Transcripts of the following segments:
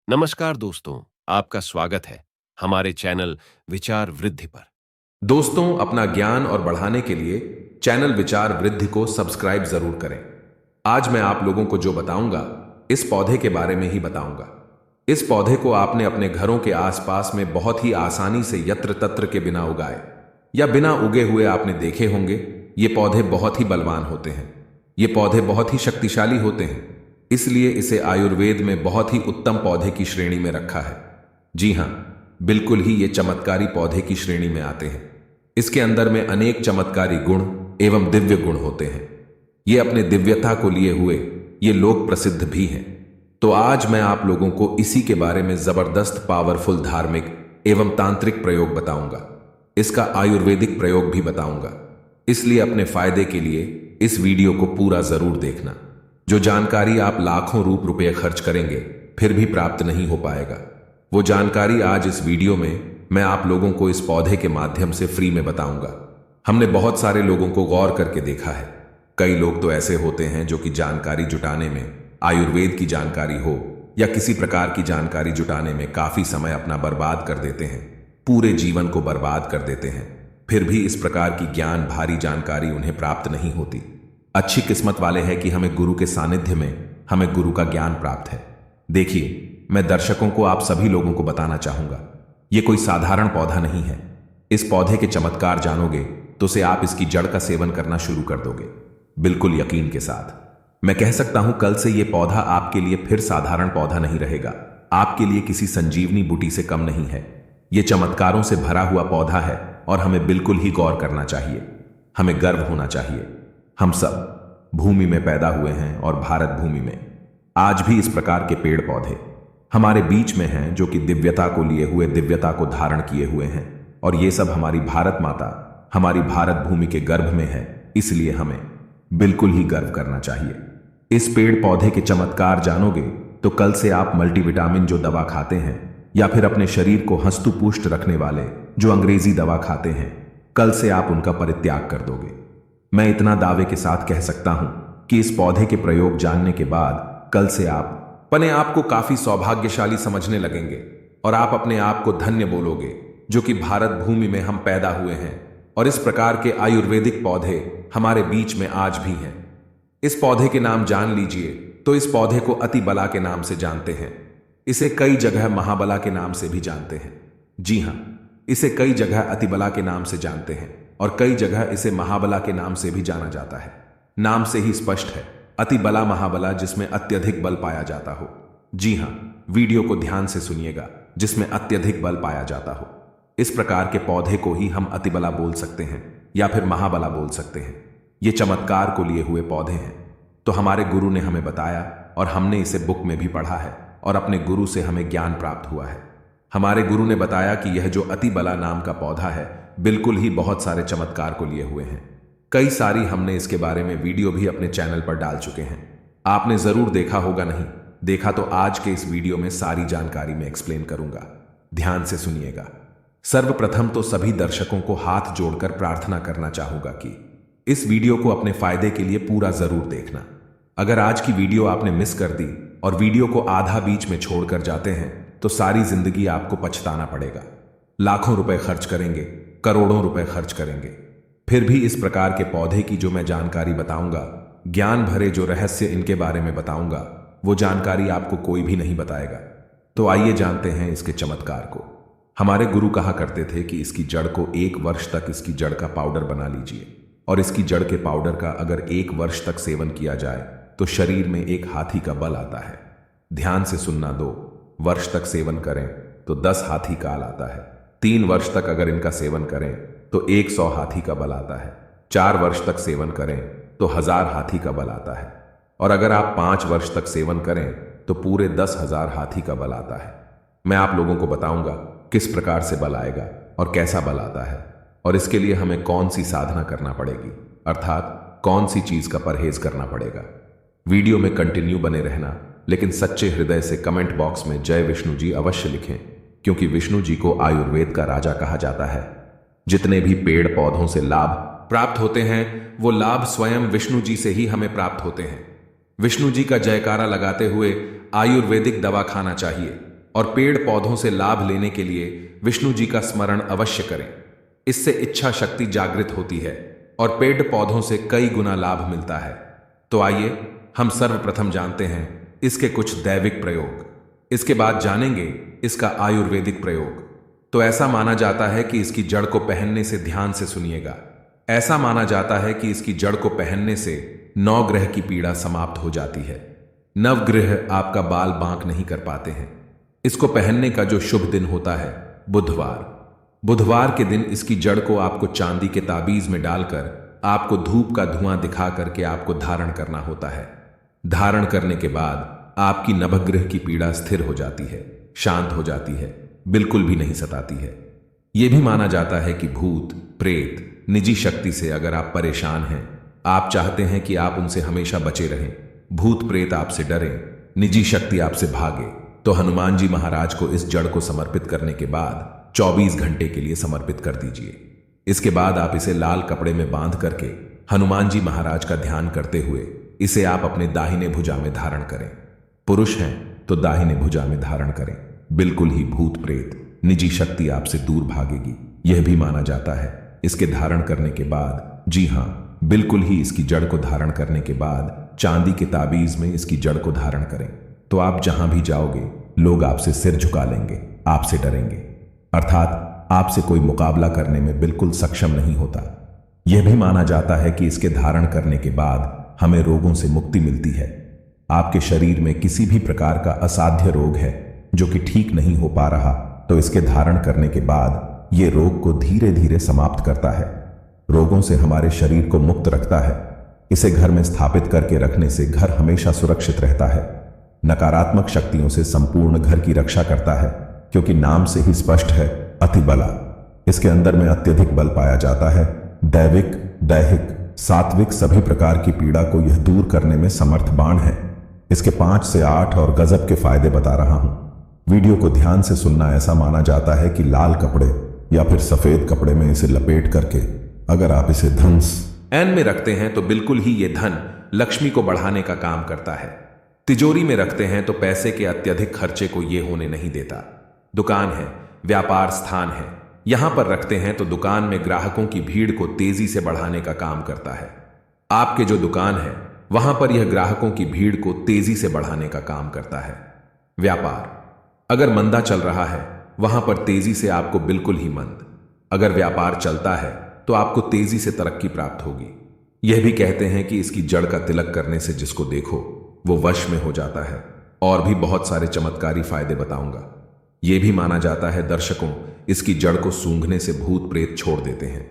नमस्कार दोस्तों, आपका स्वागत है हमारे चैनल विचार वृद्धि पर। दोस्तों, अपना ज्ञान और बढ़ाने के लिए चैनल विचार वृद्धि को सब्सक्राइब जरूर करें। आज मैं आप लोगों को जो बताऊंगा, इस पौधे के बारे में ही बताऊंगा। इस पौधे को आपने अपने घरों के आसपास में बहुत ही आसानी से यत्र तत्र के बिना उगाए या बिना उगे हुए आपने देखे होंगे। ये पौधे बहुत ही बलवान होते हैं। ये पौधे बहुत ही शक्तिशाली होते हैं, इसलिए इसे आयुर्वेद में बहुत ही उत्तम पौधे की श्रेणी में रखा है। जी हां, बिल्कुल ही ये चमत्कारी पौधे की श्रेणी में आते हैं। इसके अंदर में अनेक चमत्कारी गुण एवं दिव्य गुण होते हैं। ये अपने दिव्यता को लिए हुए ये लोक प्रसिद्ध भी हैं। तो आज मैं आप लोगों को इसी के बारे में जबरदस्त पावरफुल धार्मिक एवं तांत्रिक प्रयोग बताऊंगा। इसका आयुर्वेदिक प्रयोग भी बताऊंगा। इसलिए अपने फायदे के लिए इस वीडियो को पूरा जरूर देखना। जो जानकारी आप लाखों रुपए खर्च करेंगे फिर भी प्राप्त नहीं हो पाएगा, वो जानकारी आज इस वीडियो में मैं आप लोगों को इस पौधे के माध्यम से फ्री में बताऊंगा। हमने बहुत सारे लोगों को गौर करके देखा है। कई लोग तो ऐसे होते हैं जो कि जानकारी जुटाने में, आयुर्वेद की जानकारी हो या किसी प्रकार की जानकारी जुटाने में काफी समय अपना बर्बाद कर देते हैं, पूरे जीवन को बर्बाद कर देते हैं। फिर भी इस प्रकार की ज्ञान भारी जानकारी उन्हें प्राप्त नहीं होती। अच्छी किस्मत वाले हैं कि हमें गुरु के सानिध्य में हमें गुरु का ज्ञान प्राप्त है। देखिए, मैं दर्शकों को, आप सभी लोगों को बताना चाहूंगा, यह कोई साधारण पौधा नहीं है। इस पौधे के चमत्कार जानोगे तो से आप इसकी जड़ का सेवन करना शुरू कर दोगे, बिल्कुल यकीन के साथ। मैं कह सकता हूं कल से यह पौधा आपके लिए फिर साधारण पौधा नहीं रहेगा, आपके लिए किसी संजीवनी बूटी से कम नहीं है। यह चमत्कारों से भरा हुआ पौधा है और हमें बिल्कुल ही गौर करना चाहिए। हमें गर्व होना चाहिए। हम सब भूमि में पैदा हुए हैं और भारत भूमि में आज भी इस प्रकार के पेड़ पौधे हमारे बीच में हैं जो कि दिव्यता को लिए हुए, दिव्यता को धारण किए हुए हैं। और ये सब हमारी भारत माता, हमारी भारत भूमि के गर्भ में है। इसलिए हमें बिल्कुल ही गर्व करना चाहिए। इस पेड़ पौधे के चमत्कार जानोगे तो कल से आप मल्टीविटामिन जो दवा खाते हैं या फिर अपने शरीर को हस्तपुष्ट रखने वाले जो अंग्रेजी दवा खाते हैं, कल से आप उनका परित्याग कर दोगे। मैं इतना दावे के साथ कह सकता हूं कि इस पौधे के प्रयोग जानने के बाद कल से आप अपने आप को काफी सौभाग्यशाली समझने लगेंगे और आप अपने आप को धन्य बोलोगे जो कि भारत भूमि में हम पैदा हुए हैं और इस प्रकार के आयुर्वेदिक पौधे हमारे बीच में आज भी हैं। इस पौधे के नाम जान लीजिए तो इस पौधे को अतिबला के नाम से जानते हैं। इसे कई जगह महाबला के नाम से भी जानते हैं। जी हां, इसे कई जगह अतिबला के नाम से जानते हैं और कई जगह इसे महाबला के नाम से भी जाना जाता है। नाम से ही स्पष्ट है, अतिबला महाबला, जिसमें अत्यधिक बल पाया जाता हो। जी हां, वीडियो को ध्यान से सुनिएगा, जिसमें अत्यधिक बल पाया जाता हो। इस प्रकार के पौधे को ही हम अतिबला बोल सकते हैं या फिर महाबला बोल सकते हैं। ये चमत्कार को लिए हुए पौधे हैं। तो हमारे गुरु ने हमें बताया और हमने इसे बुक में भी पढ़ा है और अपने गुरु से हमें ज्ञान प्राप्त हुआ है। हमारे गुरु ने बताया कि यह जो अतिबला नाम का पौधा है बिल्कुल ही बहुत सारे चमत्कार को लिए हुए हैं। कई सारी हमने इसके बारे में वीडियो भी अपने चैनल पर डाल चुके हैं। आपने जरूर देखा होगा, नहीं देखा तो आज के इस वीडियो में सारी जानकारी मैं एक्सप्लेन करूंगा। ध्यान से सुनिएगा। सर्वप्रथम तो सभी दर्शकों को हाथ जोड़कर प्रार्थना करना चाहूंगा कि इस वीडियो को अपने फायदे के लिए पूरा जरूर देखना। अगर आज की वीडियो आपने मिस कर दी और वीडियो को आधा बीच में छोड़कर जाते हैं तो सारी जिंदगी आपको पछताना पड़ेगा। लाखों रुपए खर्च करेंगे, करोड़ों रुपए खर्च करेंगे, फिर भी इस प्रकार के पौधे की जो मैं जानकारी बताऊंगा, ज्ञान भरे जो रहस्य इनके बारे में बताऊंगा, वो जानकारी आपको कोई भी नहीं बताएगा। तो आइए जानते हैं इसके चमत्कार को। हमारे गुरु कहा करते थे कि इसकी जड़ को 1 वर्ष तक इसकी जड़ का पाउडर बना लीजिए और इसकी जड़ के पाउडर का अगर 1 वर्ष तक सेवन किया जाए तो शरीर में एक हाथी का बल आता है। ध्यान से सुनना, 2 वर्ष तक सेवन करें तो 10 हाथी काल आता है। 3 वर्ष तक अगर इनका सेवन करें तो 100 हाथी का बल आता है। 4 वर्ष तक सेवन करें तो 1000 हाथी का बल आता है और अगर आप 5 वर्ष तक सेवन करें तो पूरे 10,000 हाथी का बल आता है। मैं आप लोगों को बताऊंगा किस प्रकार से बल आएगा और कैसा बल आता है और इसके लिए हमें कौन सी साधना करना पड़ेगी, अर्थात कौन सी चीज का परहेज करना पड़ेगा। वीडियो में कंटिन्यू बने रहना, लेकिन सच्चे हृदय से कमेंट बॉक्स में जय विष्णु जी अवश्य लिखें, क्योंकि विष्णु जी को आयुर्वेद का राजा कहा जाता है। जितने भी पेड़ पौधों से लाभ प्राप्त होते हैं वो लाभ स्वयं विष्णु जी से ही हमें प्राप्त होते हैं। विष्णु जी का जयकारा लगाते हुए आयुर्वेदिक दवा खाना चाहिए। और पेड़ पौधों से लाभ लेने के लिए विष्णु जी का स्मरण अवश्य करें। इससे इच्छा शक्ति जागृत होती है और पेड़ पौधों से कई गुना लाभ मिलता है। तो आइए हम सर्वप्रथम जानते हैं इसके कुछ दैविक प्रयोग। इसके बाद जानेंगे इसका आयुर्वेदिक प्रयोग। तो ऐसा माना जाता है कि इसकी जड़ को पहनने से, ध्यान से सुनिएगा, ऐसा माना जाता है कि इसकी जड़ को पहनने से नवग्रह की पीड़ा समाप्त हो जाती है। नवग्रह आपका बाल बांक नहीं कर पाते हैं। इसको पहनने का जो शुभ दिन होता है बुधवार के दिन इसकी जड़ को आपको चांदी के ताबीज में डालकर आपको धूप का धुआं दिखा करके आपको धारण करना होता है। धारण करने के बाद आपकी नवग्रह की पीड़ा स्थिर हो जाती है, शांत हो जाती है, बिल्कुल भी नहीं सताती है। यह भी माना जाता है कि भूत प्रेत निजी शक्ति से अगर आप परेशान हैं, आप चाहते हैं कि आप उनसे हमेशा बचे रहें, भूत प्रेत आपसे डरें, निजी शक्ति आपसे भागे, तो हनुमान जी महाराज को इस जड़ को समर्पित करने के बाद 24 घंटे के लिए समर्पित कर दीजिए। इसके बाद आप इसे लाल कपड़े में बांध करके हनुमान जी महाराज का ध्यान करते हुए इसे आप अपने दाहिने भुजा में धारण करें। पुरुष हैं तो दाहिने भुजा में धारण करें। बिल्कुल ही भूत प्रेत निजी शक्ति आपसे दूर भागेगी। यह भी माना जाता है इसके धारण करने के बाद, जी हां, बिल्कुल ही इसकी जड़ को धारण करने के बाद चांदी के ताबीज में इसकी जड़ को धारण करें तो आप जहां भी जाओगे लोग आपसे सिर झुका लेंगे, आपसे डरेंगे, अर्थात आपसे कोई मुकाबला करने में बिल्कुल सक्षम नहीं होता। यह भी माना जाता है कि इसके धारण करने के बाद हमें रोगों से मुक्ति मिलती है। आपके शरीर में किसी भी प्रकार का असाध्य रोग है जो कि ठीक नहीं हो पा रहा, तो इसके धारण करने के बाद यह रोग को धीरे धीरे समाप्त करता है, रोगों से हमारे शरीर को मुक्त रखता है। इसे घर में स्थापित करके रखने से घर हमेशा सुरक्षित रहता है, नकारात्मक शक्तियों से संपूर्ण घर की रक्षा करता है, क्योंकि नाम से ही स्पष्ट है अति बला। इसके अंदर में अत्यधिक बल पाया जाता है। दैविक, दैहिक, सात्विक सभी प्रकार की पीड़ा को यह दूर करने में समर्थ बाण है। इसके 5 से 8 और गजब के फायदे बता रहा हूं। वीडियो को ध्यान से सुनना। ऐसा माना जाता है कि लाल कपड़े या फिर सफेद कपड़े में इसे लपेट करके अगर आप इसे धन एन में रखते हैं तो बिल्कुल ही ये धन लक्ष्मी को बढ़ाने का काम करता है। तिजोरी में रखते हैं तो पैसे के अत्यधिक खर्चे को ये होने नहीं देता। दुकान है, व्यापार स्थान है, यहां पर रखते हैं तो दुकान में ग्राहकों की भीड़ को तेजी से बढ़ाने का काम करता है। आपके जो दुकान है वहां पर यह ग्राहकों की भीड़ को तेजी से बढ़ाने का काम करता है। व्यापार अगर मंदा चल रहा है वहां पर तेजी से आपको बिल्कुल ही मंद, अगर व्यापार चलता है तो आपको तेजी से तरक्की प्राप्त होगी। यह भी कहते हैं कि इसकी जड़ का तिलक करने से जिसको देखो वो वश में हो जाता है। और भी बहुत सारे चमत्कारी फायदे बताऊंगा। यह भी माना जाता है दर्शकों, इसकी जड़ को सूंघने से भूत प्रेत छोड़ देते हैं।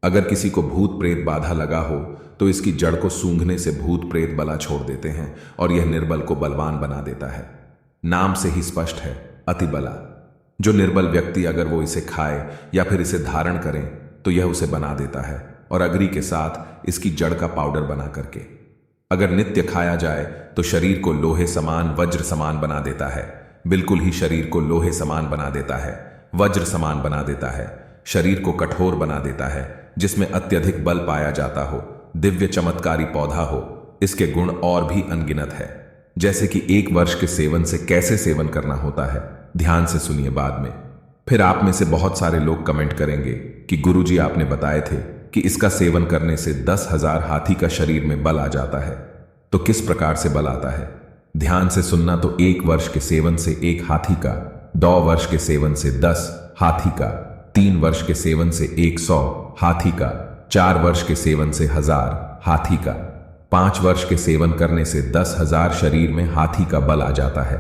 अगर किसी को भूत प्रेत बाधा लगा हो तो इसकी जड़ को सूंघने से भूत प्रेत बला छोड़ देते हैं और यह निर्बल को बलवान बना देता है। नाम से ही स्पष्ट है अति बला। जो निर्बल व्यक्ति अगर वो इसे खाए या फिर इसे धारण करें तो यह उसे बना देता है। और अगरी के साथ इसकी जड़ का पाउडर बना करके अगर नित्य खाया जाए तो शरीर को लोहे समान, वज्र समान बना देता है। बिल्कुल ही शरीर को लोहे समान बना देता है, वज्र समान बना देता है, शरीर को कठोर बना देता है, जिसमें अत्यधिक बल पाया जाता हो, दिव्य चमत्कारी पौधा हो। इसके गुण और भी अनगिनत है, जैसे कि 1 वर्ष के सेवन से कैसे सेवन करना होता है, ध्यान से सुनिए बाद में। फिर आप में से बहुत सारे लोग कमेंट करेंगे कि गुरुजी आपने बताए थे कि इसका सेवन करने से 10,000 हाथी का शरीर में बल आ जाता है। तो किस प्रकार से बल आता है, ध्यान से सुनना। तो 1 वर्ष के सेवन से 1 हाथी का, 2 वर्ष के सेवन से 10 हाथी का, 3 वर्ष के सेवन से 100 हाथी का, 4 वर्ष के सेवन से 1000 हाथी का, 5 वर्ष के सेवन करने से 10,000 शरीर में हाथी का बल आ जाता है।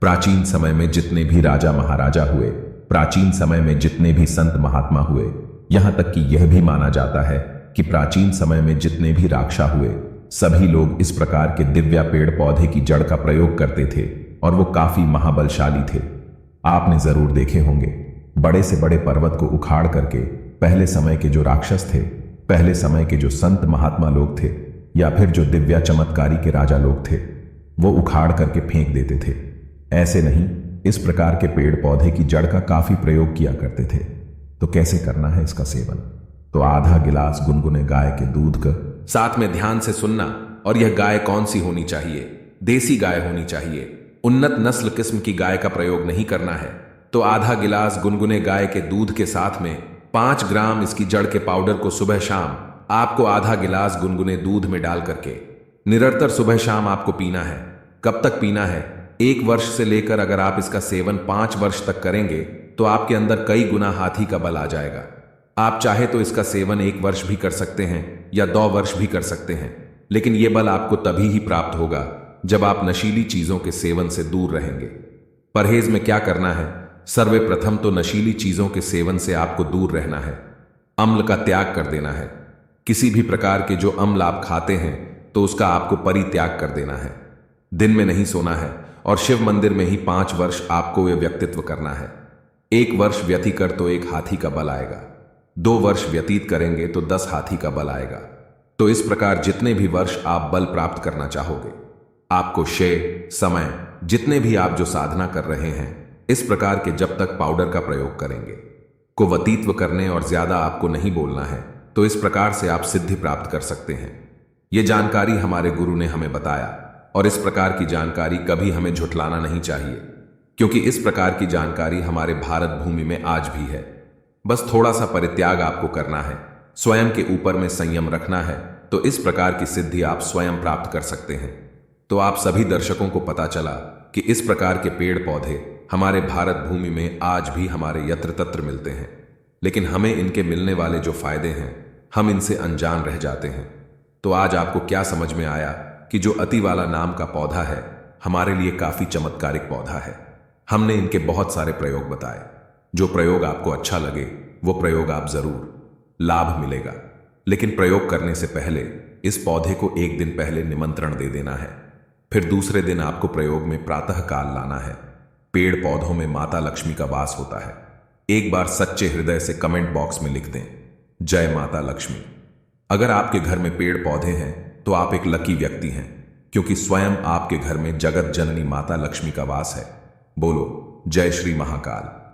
प्राचीन समय में जितने भी राजा महाराजा हुए, प्राचीन समय में जितने भी संत महात्मा हुए, यहां तक कि यह भी माना जाता है कि प्राचीन समय में जितने भी राक्षा हुए, सभी लोग इस प्रकार के दिव्या पेड़ पौधे की जड़ का प्रयोग करते थे और वो काफी महाबलशाली थे। आपने जरूर देखे होंगे, बड़े से बड़े पर्वत को उखाड़ करके पहले समय के जो राक्षस थे, पहले समय के जो संत महात्मा लोग थे, या फिर जो दिव्या चमत्कारी के राजा लोग थे, वो उखाड़ करके फेंक देते थे। ऐसे नहीं, इस प्रकार के पेड़ पौधे की जड़ का काफी प्रयोग किया करते थे। तो कैसे करना है इसका सेवन? तो आधा गिलास गुनगुने गाय के दूध का, साथ में ध्यान से सुनना, और यह गाय कौन सी होनी चाहिए? देसी गाय होनी चाहिए। उन्नत नस्ल किस्म की गाय का प्रयोग नहीं करना है तो आधा गिलास गुनगुने गाय के दूध के साथ में 5 ग्राम इसकी जड़ के पाउडर को सुबह शाम आपको आधा गिलास गुनगुने दूध में डाल करके निरंतर सुबह शाम आपको पीना है। कब तक पीना है? 1 वर्ष से लेकर अगर आप इसका सेवन 5 वर्ष तक करेंगे तो आपके अंदर कई गुना हाथी का बल आ जाएगा। आप चाहे तो इसका सेवन 1 वर्ष भी कर सकते हैं या 2 वर्ष भी कर सकते हैं, लेकिन यह बल आपको तभी ही प्राप्त होगा जब आप नशीली चीजों के सेवन से दूर रहेंगे। परहेज में क्या करना है? सर्वप्रथम तो नशीली चीजों के सेवन से आपको दूर रहना है। अम्ल का त्याग कर देना है। किसी भी प्रकार के जो अम्ल आप खाते हैं तो उसका आपको परित्याग कर देना है। दिन में नहीं सोना है और शिव मंदिर में ही 5 वर्ष आपको यह व्यक्तित्व करना है। 1 वर्ष व्यतीत कर तो 1 हाथी का बल आएगा। 2 वर्ष व्यतीत करेंगे तो 10 हाथी का बल आएगा। तो इस प्रकार जितने भी वर्ष आप बल प्राप्त करना चाहोगे, आपको समय जितने भी आप जो साधना कर रहे हैं इस प्रकार के जब तक पाउडर का प्रयोग करेंगे को व्यतीत्व करने और ज्यादा आपको नहीं बोलना है तो इस प्रकार से आप सिद्धि प्राप्त कर सकते हैं। यह जानकारी हमारे गुरु ने हमें बताया और इस प्रकार की जानकारी कभी हमें झुठलाना नहीं चाहिए, क्योंकि इस प्रकार की जानकारी हमारे भारत भूमि में आज भी है। बस थोड़ा सा परित्याग आपको करना है, स्वयं के ऊपर में संयम रखना है, तो इस प्रकार की सिद्धि आप स्वयं प्राप्त कर सकते हैं। तो आप सभी दर्शकों को पता चला कि इस प्रकार के पेड़ पौधे हमारे भारत भूमि में आज भी हमारे यत्र तत्र मिलते हैं, लेकिन हमें इनके मिलने वाले जो फायदे हैं हम इनसे अनजान रह जाते हैं। तो आज आपको क्या समझ में आया कि जो अति वाला नाम का पौधा है हमारे लिए काफी चमत्कारिक पौधा है। हमने इनके बहुत सारे प्रयोग बताए। जो प्रयोग आपको अच्छा लगे वो प्रयोग आप जरूर लाभ मिलेगा, लेकिन प्रयोग करने से पहले इस पौधे को 1 दिन पहले निमंत्रण दे देना है। फिर दूसरे दिन आपको प्रयोग में प्रातः काल लाना है। पेड़ पौधों में माता लक्ष्मी का वास होता है। एक बार सच्चे हृदय से कमेंट बॉक्स में लिख दें, जय माता लक्ष्मी। अगर आपके घर में पेड़ पौधे हैं तो आप एक लकी व्यक्ति हैं, क्योंकि स्वयं आपके घर में जगत जननी माता लक्ष्मी का वास है। बोलो जय श्री महाकाल।